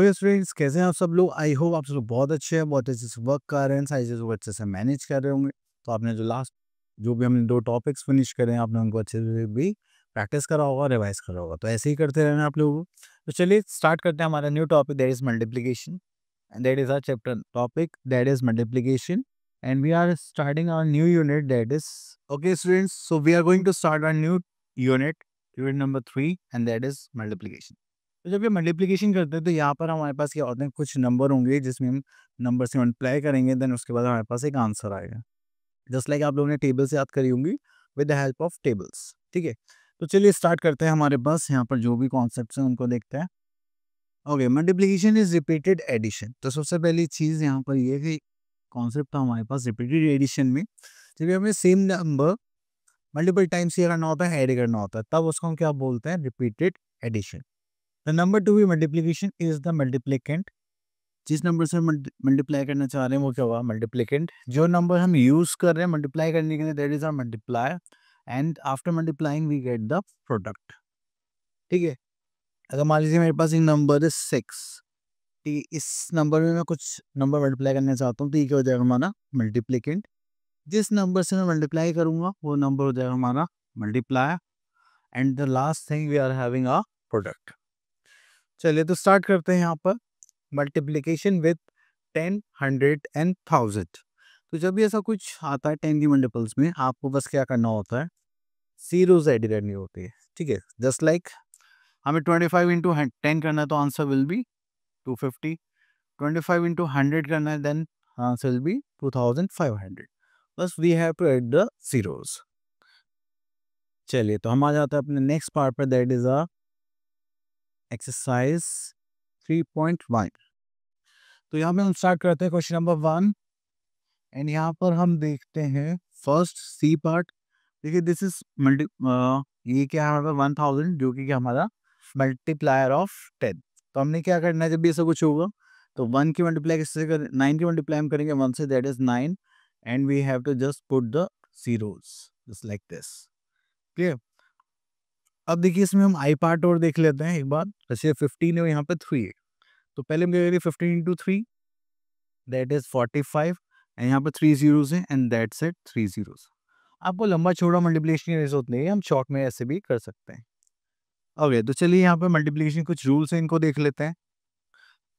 हे students, कैसे हैं आप सब लोग? आई होप आप सब लोग बहुत अच्छे हैं, बहुत अच्छे से वर्क कर रहे हैं, सारी चीज़ों को अच्छे से मैनेज कर रहे होंगे। तो आपने जो भी हमने 2 टॉपिक्स फिनिश करे हैं, आपने उनको अच्छे से भी प्रैक्टिस करा होगा, रिवाइज़ करा होगा। तो ऐसे ही करते रहना आप लोगों को। तो चलिए स्टार्ट करते हैं हमारा new topic, that is multiplication and that is our chapter topic, that is multiplication and we are starting our new unit, that is okay students, so we are going to start our new unit, unit number 3 and that is multiplication. तो जब ये multiplication करते हैं तो यहाँ पर हमारे पास क्या होते हैं, कुछ नंबर होंगे जिसमें हम नंबर से मल्टीप्लाई करेंगे, देन उसके बाद हमारे पास एक आंसर आएगा। जस्ट लाइक आप लोगों ने टेबल्स याद करी होंगी with the help of tables. ठीक है, तो चलिए स्टार्ट करते हैं। हमारे पास यहाँ पर जो भी कॉन्सेप्ट्स हैं उनको देखते हैं। Okay, multiplication is repeated addition. तो सबसे पहली चीज़ यहाँ पर ये है कि कॉन्सेप्ट था हमारे पास रिपीटेड एडिशन में, जब हमें सेम नंबर मल्टीपल टाइम्स ये करना होता है, ऐड करना होता है, तब उसको हम क्या बोलते हैं, repeated addition. The number to be multiplication is the multiplicand. जिस नंबर से मल्टीप्लाई करना चाह रहे हैं वो क्या होगा, मल्टीप्लिकेंट। जो नंबर हम यूज कर रहे हैं मल्टीप्लाई करने के लिए, that is our multiplier and after multiplying we get the product. ठीक है, अगर मान लीजिए मेरे पास एक नंबर है 6, इस नंबर में मैं कुछ नंबर मल्टीप्लाई करना चाहता हूँ, तो ये क्या हो जाएगा हमारा मल्टीप्लिकेंट। जिस नंबर से मैं मल्टीप्लाई करूंगा वो नंबर हो जाएगा हमारा multiplier and the last thing we are having a product. चलिए तो स्टार्ट करते हैं यहाँ पर मल्टीप्लिकेशन विद 10, 100 एंड 1000। तो जब भी ऐसा कुछ आता है 10 की मल्टीपल्स में, आपको बस क्या करना होता है, जीरोस ऐड करनी होती है। ठीक है, जस्ट लाइक हमें 25 इंटू 10 करना है तो आंसर विल बी 250। 25 इंटू 100 करना है देन आंसर विल बी 2500। बस we have to add the zeros. चलिए तो हम आ जाते हैं अपने नेक्स्ट पार्ट पर, दैट इज अ एक्सरसाइज 3.1। तो यहाँ पे हम स्टार्ट करते हैं क्वेश्चन नंबर 1 एंड यहाँ पर हम देखते हैं फर्स्ट सी पार्ट। देखिए दिस इज ये क्या है हमारा 1000, जो कि क्या हमारा मल्टीप्लायर ऑफ 10। तो हमने क्या करना है, जब भी ऐसा कुछ होगा तो 1 की मल्टीप्लाई किससे कर, 9 की मल्टीप्लाई हम करेंगे 1 से, that is 9 and we have to just put the zeros just like this. Clear. अब देखिए इसमें हम आई पार्ट और देख लेते हैं एक बार। जैसे 15 है, यहाँ पे 3 है, तो पहले हम क्या करेंगे, 15 इंटू 3 दैट इज 45 एंड यहाँ पे 3 जीरोस हैं एंड दैट्स इट, 3 जीरोस। आपको लंबा चौड़ा मल्टीप्लिकेशन की जरूरत नहीं है, हम शॉर्ट में ऐसे भी कर सकते हैं। ओके, तो चलिए यहाँ पे मल्टीप्लिकेशन कुछ रूल्स हैं, इनको देख लेते हैं।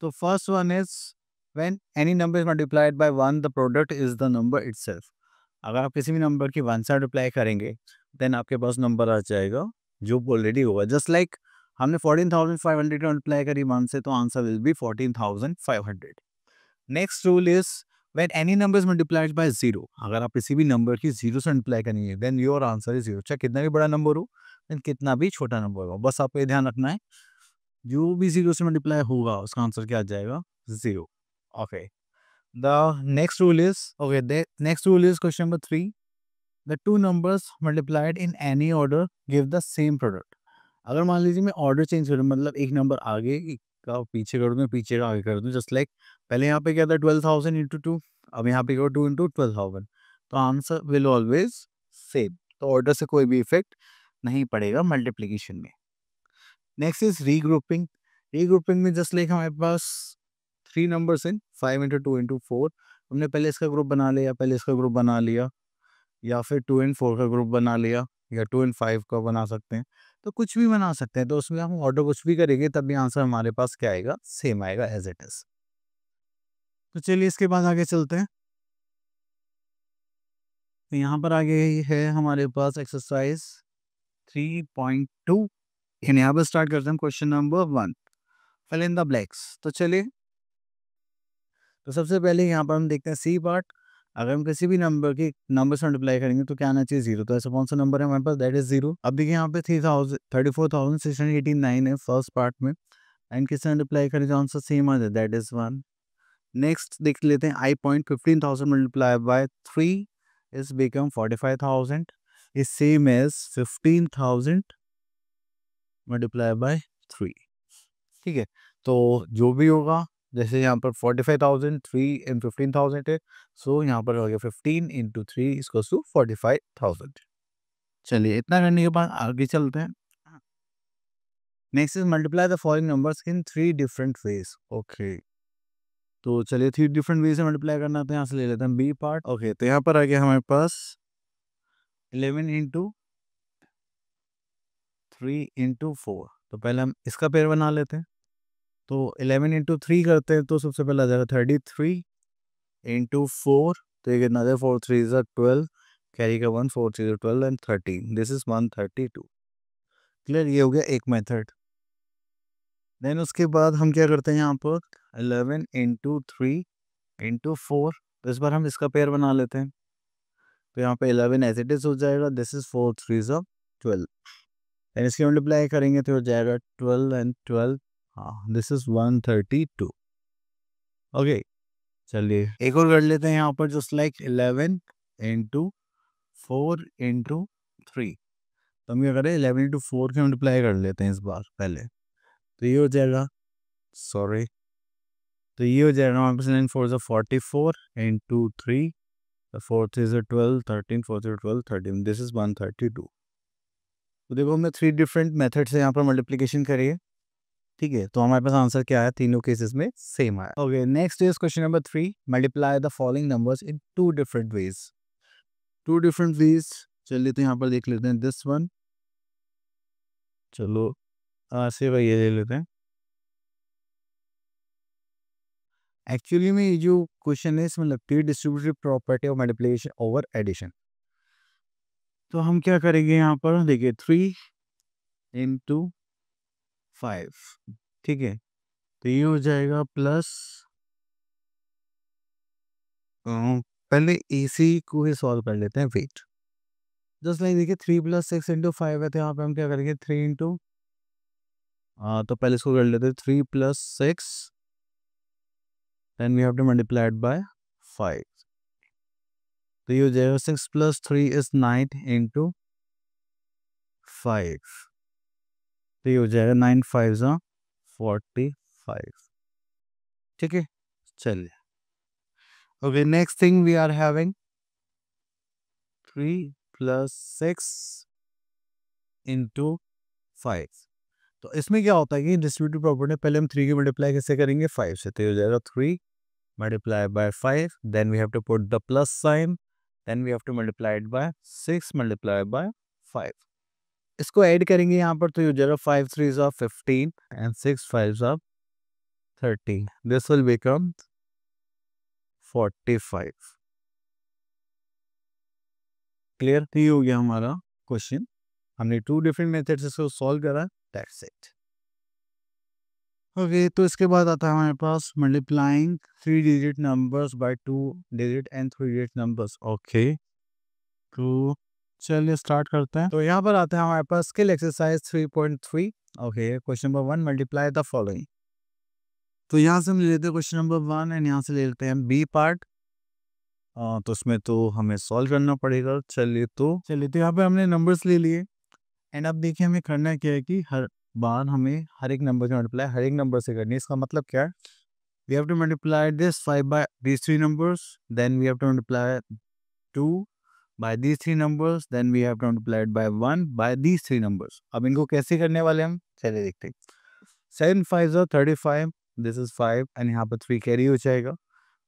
तो first one is when any number is multiplied by 1 the product is the number itself. अगर आप किसी भी नंबर की 1 से मल्टीप्लाई करेंगे देन आपके पास नंबर आ जाएगा जो ऑलरेडी होगा। जस्ट लाइक हमने 14,500 मल्टीप्लाई करी 1 से, तो answer will be 14,500। Next rule is when any number is multiplied by 0। अगर आप किसी भी नंबर की 0 से मल्टीप्लाई करेंगे देन योर आंसर इज 0। चाहे कितना भी बड़ा नंबर हो, देन कितना भी छोटा नंबर हो, बस आपको ये ध्यान रखना है जो भी 0 से मल्टीप्लाई होगा उसका आंसर क्या आ जाएगा, 0। Okay, the next rule is okay the next rule is question number 3, the two numbers multiplied in any order give the same product. अगर मान लीजिए मैं ऑर्डर चेंज करूँ, मतलब एक नंबर आगे का पीछे कर दूँ, पीछे का आगे कर दूँ, जस्ट लाइक पहले यहाँ पे क्या था 12,000 इंटू 2, अब यहाँ पे क्या 2 इंटू 12,000, तो आंसर विल ऑलवेज सेम। तो ऑर्डर से कोई भी इफेक्ट नहीं पड़ेगा मल्टीप्लीकेशन में। Next is regrouping. रीग्रुपिंग में जस्ट लाइक हमारे पास 3 नंबर्स हैं, 5 इंटू 2 इंटू 4। हमने पहले इसका ग्रुप बना लिया, पहले इसका ग्रुप बना लिया, या फिर 2 एंड 4 का ग्रुप बना लिया, या 2 एंड 5 का बना सकते हैं। तो कुछ भी बना सकते हैं, तो उसमें हम ऑर्डर कुछ भी करेंगे तब भी आंसर हमारे पास क्या आएगा, सेम आएगा एज इट इज। तो चलिए इसके बाद आगे चलते हैं। तो यहाँ पर आगे है हमारे पास एक्सरसाइज 3.2 एंड यहाँ पर स्टार्ट करते हैं question number 1, fill in the blanks. तो चलिए, तो सबसे पहले यहाँ पर हम देखते हैं सी पार्ट। अगर हम किसी भी नंबर की नंबर से मल्टीप्लाई करेंगे तो क्या आना चाहिए, 0। तो ऐसा कौन सा नंबर है हमारे पास, दैट इज 0। अब देखिए यहाँ पे 34,689 है फर्स्ट पार्ट में, एंड किससे मल्टीप्लाई करें तो आंसर सेम आ जाए, दैट इज 1। नेक्स्ट देख लेते हैं I point, 15,000 multiply by 3 is become 45,000 is same as 15,000 multiply by 3। ठीक है, तो जो भी होगा, जैसे यहाँ पर 45,000 3 एंड 15,000 है, सो यहाँ पर हो गया 15 इंटू 3 इसको टू 45,000। चलिए इतना करने के बाद आगे चलते हैं। Next is multiply the following numbers in 3 different ways. Okay, तो चलिए 3 डिफरेंट वे से मल्टीप्लाई करना, तो यहाँ से ले लेते हैं बी पार्ट। ओके, तो यहाँ पर आ गया हमारे पास 11 इंटू 3 इंटू 4। तो पहले हम इसका पेयर बना लेते हैं। तो 11 इंटू 3 करते हैं, तो सबसे पहले आ जाएगा 33 इंटू 4। तो ये कितना है, 4 3 is 12, कैरी का 1, 4 3 is 12 and 13, this is 132। Clear, ये हो गया एक मेथड। देन उसके बाद हम क्या करते हैं, यहाँ पर 11 इंटू 3 इंटू 4। तो इस बार हम इसका पेयर बना लेते हैं। तो यहाँ पे 11 एज इट इज हो जाएगा, दिस इज 4 3 is 12। एंड इसकी मल्टीप्लाई करेंगे तो हो जाएगा 12 एंड 12, हाँ दिस इज 132। ओके, चलिए एक और कर लेते हैं यहाँ पर, जस्ट लाइक 11 इंटू 4 इंटू 3। तो हम क्या करें, 11 इंटू 4 की मल्टीप्लाई कर लेते हैं इस बार पहले। तो ये हो जाएगा, सॉरी, तो ये हो जाएगा हमारे पास 9 4 is 44 into 3, 4 3 is 12, 13 4 3 12 13, this is 132। तो देखो हमने 3 डिफरेंट मेथड से यहाँ पर मल्टीप्लिकेशन करी है। ठीक है, तो हमारे पास आंसर क्या है, तीनों केसेस में सेम आया। Okay, next is question number 3, multiply the following numbers in 2 different ways. 2 different ways, चलिए तो यहाँ पर देख लेते हैं दिस वन। चलो से भाई ये ले लेते हैं। एक्चुअली में ये जो क्वेश्चन है इसमें लगती है distributive property of multiplication over addition. तो हम क्या करेंगे यहाँ पर, देखिए 3 इंटू 5, ठीक है, तो ये हो जाएगा प्लस, पहले इसी को ही सॉल्व कर लेते हैं, वेट। जस्ट लाइक देखिए 3 प्लस 6 इंटू 5 है, तो यहाँ पे हम क्या करेंगे 3 इंटू, तो पहले इसको कर लेते हैं 3 plus 6, then we have to multiply it by 5। तो ये हो जाएगा 6 प्लस 3 इज 9 इंटू 5। तो ये हो जाएगा 9 5 जा 45। ठीक है, चलिए। Okay, next thing we are having 3 plus 6 into 5। तो इसमें क्या होता है कि डिस्ट्रीब्यूटिव प्रॉपर्टी, पहले हम 3 की मल्टीप्लाई कैसे करेंगे, 5 से। तो ये हो जाएगा 3 multiply by 5, then we have to put the plus sign, then we have to multiply it by 6 multiply by 5। इसको ऐड करेंगे यहाँ पर, तो ये हो जाएगा 5 3 is 15 and 6 5 is 30, this will become 45। Clear, तो ये हो गया हमारा क्वेश्चन। हमने 2 डिफरेंट मेथड से इसको सॉल्व करा, दैट्स इट। ओके, तो इसके बाद आता है हमारे पास multiplying 3 digit numbers by 2 digit and 3 digit numbers. Okay, तो चलिए स्टार्ट करते हैं। तो यहाँ पर आता है हमारे पास skill exercise 3.3। Okay, question number 1, multiply the following. तो यहाँ से हम ले लेते हैं क्वेश्चन नंबर 1 एंड यहाँ से ले लेते हैं बी पार्ट। तो इसमें तो हमें सॉल्व करना पड़ेगा। चलिए तो यहाँ पे हमने नंबर्स ले लिए एंड अब देखिए हमें करना क्या है कि हर बार हमें हर एक नंबर की मल्टीप्लाई हर एक नंबर से करनी है। इसका मतलब क्या है, we have to multiply this 5 by these 3 numbers, then we have to multiply 2 by these 3 numbers, then we have to multiply by 1 by these 3 numbers. अब इनको कैसे करने वाले हम, चलिए देखते हैं। 7 5 is 35, दिस इज 5 एंड यहाँ पर 3 कैरी हो जाएगा।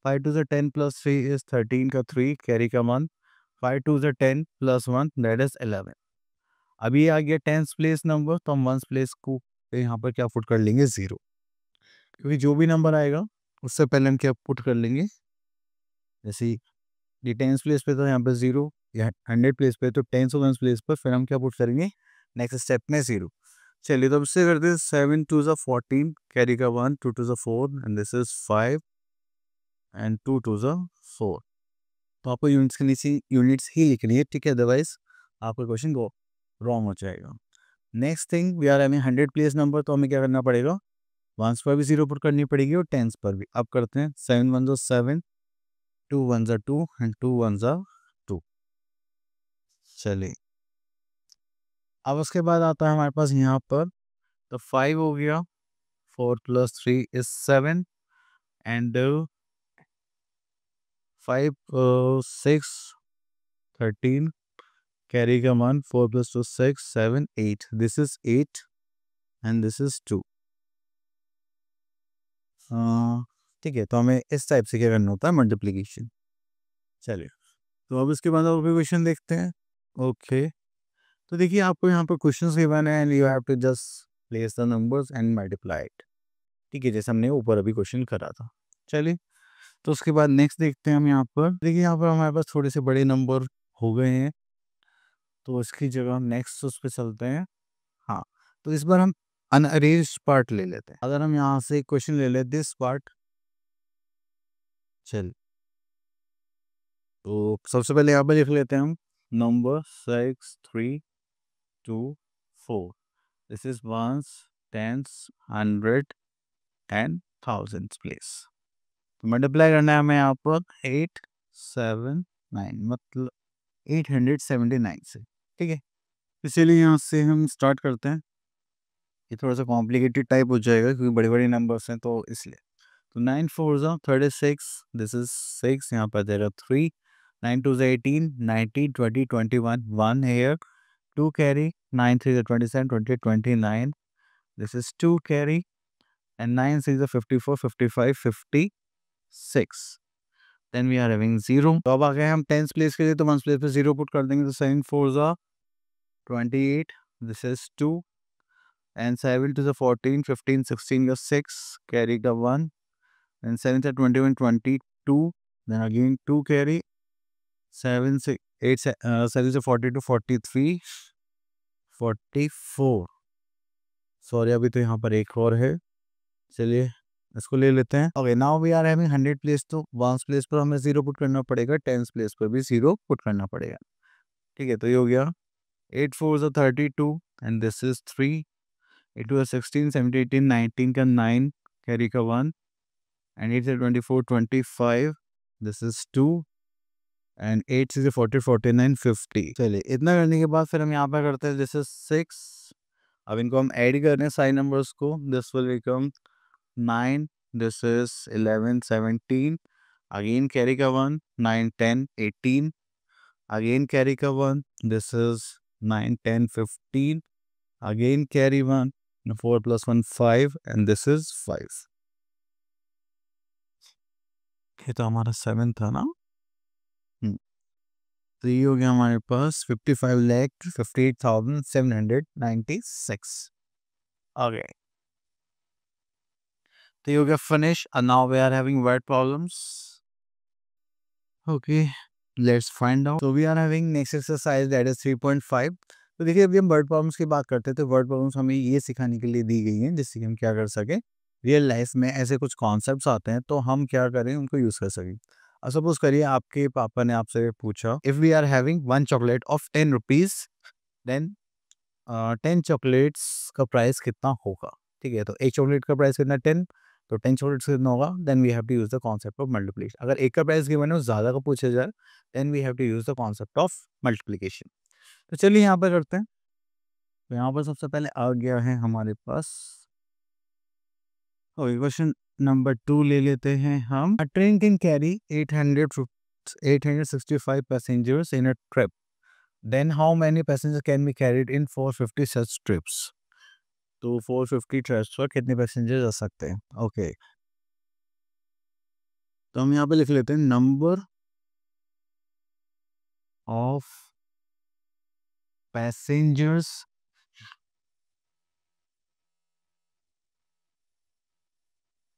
5 2 is 10 प्लस 3 इज 13 का 3 कैरी का 1, 5 2 is 10 प्लस 1 दैट इज 11। अभी आ गया 10th प्लेस नंबर, तो हम 1st प्लेस को यहाँ पर क्या पुट कर लेंगे, 0, क्योंकि जो भी नंबर आएगा उससे पहले हम क्या पुट कर लेंगे, जैसे ये 10th प्लेस पे तो यहाँ पर 0, या 100 प्लेस पे तो 10th और 1st प्लेस पर फिर हम क्या पुट करेंगे नेक्स्ट स्टेप में 0। चलिए तो अब इससे करते हैं 7 2 is 14 कैरी का 1, 2 2 is 4 and this is 5 and 2 2 is 4। तो आपको यूनिट्स के नीचे यूनिट्स ही लिखनी है, ठीक है, अदरवाइज आपका क्वेश्चन को रॉन्ग हो जाएगा। Next thing we are having 100 place number, तो हमें क्या करना पड़ेगा, 1s पर भी 0 पुट करनी पड़ेगी और 10s पर भी। अब करते हैं 7 1 is 7, 2 1 is 2 एंड 2 1 is 2। चलिए अब उसके बाद आता है हमारे पास यहाँ पर, तो 5 हो गया, 4 प्लस 3 is 7 एंड 5 6 13 कैरी का 1, 4 plus 2 6 7 8, this is 8 and this is 2। ठीक है, तो हमें इस टाइप से क्या करना होता है, मल्टीप्लीकेशन। चलिए, तो अब इसके बाद और भी क्वेश्चन देखते हैं। ओके, तो देखिए आपको यहाँ पर क्वेश्चन गिवन है and you have to just place the numbers and multiply it. ठीक है, जैसे हमने ऊपर अभी क्वेश्चन करा था। चलिए, तो उसके बाद नेक्स्ट देखते हैं हम यहाँ पर। देखिए यहाँ पर हमारे पास थोड़े से बड़े नंबर हो गए हैं, तो इसकी जगह हम नेक्स्ट उस पर चलते हैं। हाँ, तो इस बार हम अनअरेंज्ड पार्ट ले लेते हैं। अगर हम यहाँ से क्वेश्चन ले लेते दिस पार्ट। चल, तो सबसे पहले यहाँ पर लिख लेते हैं हम number 6 3 2 4। This is ones, tens, hundred and thousands place. तो मल्टीप्लाई करना है हमें यहाँ पर 879, मतलब 879 से। ठीक है, इसीलिए यहाँ से हम स्टार्ट करते हैं। ये थोड़ा सा कॉम्प्लिकेटेड टाइप हो जाएगा क्योंकि बड़े बड़े नंबर्स हैं, तो इसलिए। तो 9 4 ज़ा 36, दिस इज 6, यहाँ पर देगा 3, 9 2 ज़ा 18, 19 20 21, 1 हेयर, 2 कैरी, 9 3 ज़ा 27, 20 29, दिस इज 2 कैरी, एंड 9 6 ज़ा 54, 55 56। Then we are having 0। तो अब आ गए हम टेंस प्लेस के लिए, तो वंस प्लेस पे 0 पुट कर देंगे। तो 7 4 ज़ा 28, this is 2, and 7 to the 14, 15, 16 का 6, carry का 1, then 7 से 21, 22, then again 2 carry, 7 से 8 से 7 से 40 to 43, 44। सॉरी, अभी तो यहाँ पर एक और है, चलिए इसको ले लेते हैं। Okay, now we are having 100 place, तो वंस प्लेस पर हमें 0 पुट करना पड़ेगा, टेंस प्लेस पर भी 0 पुट करना पड़ेगा। ठीक है, तो ये हो गया 8 4 ज़ा 32, एंड दिस इज 3, 8 2 ज़ा 16, 17 18, 19 का 9, कैरी का 1, and 8 से 24 25, this is 2, and 8 से 40 49 50। चलिए, इतना करने के बाद फिर हम यहाँ पे करते हैं दिस इज 6। अब इनको हम ऐड कर रहे हैं साइन नंबर्स को। This will become 9, this is 11 17, again carry का 1, 9 10 18, अगेन कैरी का 1, this is 9 10 15, again carry 1, 4 + 1 5, and this is 5। ये तो हमारा 7 था ना। तो ये हो गया हमारे पास 55,58,796। ओके, तो ये हो गया finish, and now we are having word problems. Okay, let's find out. तो we are having next exercise, that is 3.5। तो देखिए, अभी हम वर्ड प्रॉब्लम्स की बात करते हैं, तो वर्ड प्रॉब्लम्स हमें ये सिखाने के लिए दी गई हैं जिससे कि हम क्या कर सकें, रियल लाइफ में ऐसे कुछ कॉन्सेप्ट्स आते हैं तो हम क्या करें, उनको यूज़ कर सकें। अब सपोज करिए आपके पापा ने आपसे पूछा, if we are having 1 chocolate of 10 rupees, then 10 chocolates का प्राइस कितना होगा। ठीक है, तो एक चॉकलेट का प्राइस कितना, 10, तो 10 चॉकलेट्स कितना होगा। Then we have to use the concept of multiplication. अगर एक का प्राइस गिवन है और ज़्यादा का पूछा जाए, then we have to use the concept of multiplication. तो चलिए यहाँ पर करते हैं। तो यहाँ पर सबसे पहले आ गया है हमारे पास, ओके, क्वेश्चन नंबर 2 ले लेते हैं हम। A train can carry 865 passengers in a trip, then how many passenger can be carried in 450 such trips. तो 450 ट्रिप्स पर कितने पैसेंजर जा सकते हैं। ओके, तो हम यहाँ पे लिख लेते हैं number of passengers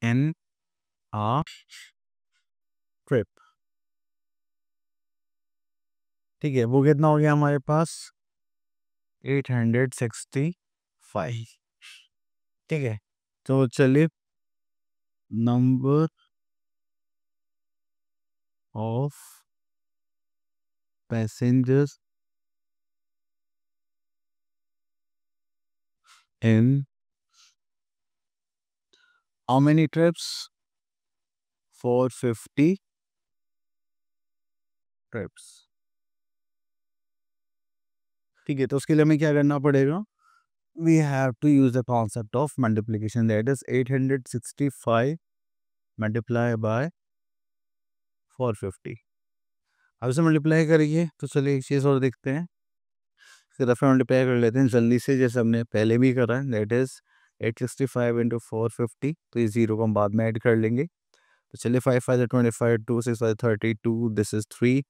in a trip. ठीक है, वो कितना हो गया हमारे पास, 865। ठीक है, तो चलिए, number of passengers in how many trips, 450 trips. ठीक है, तो उसके लिए हमें क्या करना पड़ेगा, we have to use the concept of multiplication, that is 865 multiplied by 450। अब इसे मल्टीप्लाई करिए, तो चलिए एक चीज़ और देखते हैं, फिर मल्टीप्लाई कर लेते हैं जल्दी से, जैसे हमने पहले भी करा है, दैट इज 865 इंटू 450, तो ये 0 को हम बाद में ऐड कर लेंगे। तो चलिए 5 5 25, 2 6 5 32, दिस इज 3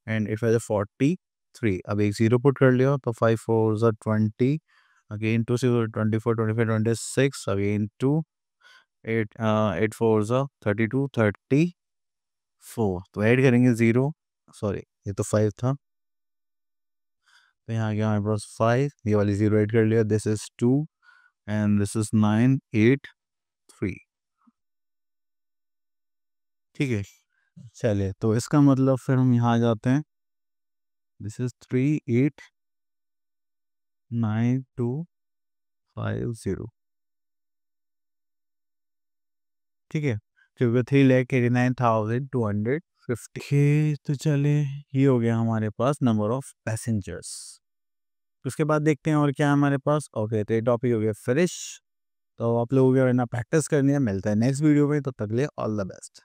एंड 8 5 43। अब एक 0 पुट कर लिया तो 5 4 20, अगेन 2 6 24 25 26, अगेन 2 8 8 4 32 34। तो ऐड करेंगे 0, सॉरी ये तो 5 था, तो यहाँ आ गया हमारे पास 5, ये वाली 0 ऐड कर लिया, this is 2 and this is 9 8 3। ठीक है, चलिए तो इसका मतलब फिर हम यहाँ आ जाते हैं, दिस इज 3 8 9 2 5 0। ठीक है, क्योंकि 3,89,250। तो चलिए ये हो गया हमारे पास नंबर ऑफ पैसेंजर्स। उसके बाद देखते हैं और क्या है हमारे पास। ओके, तो ये टॉपिक हो गया फिनिश। तो आप लोगों को ना प्रैक्टिस करनी है, मिलता है नेक्स्ट वीडियो में, तो तक ले ऑल द बेस्ट।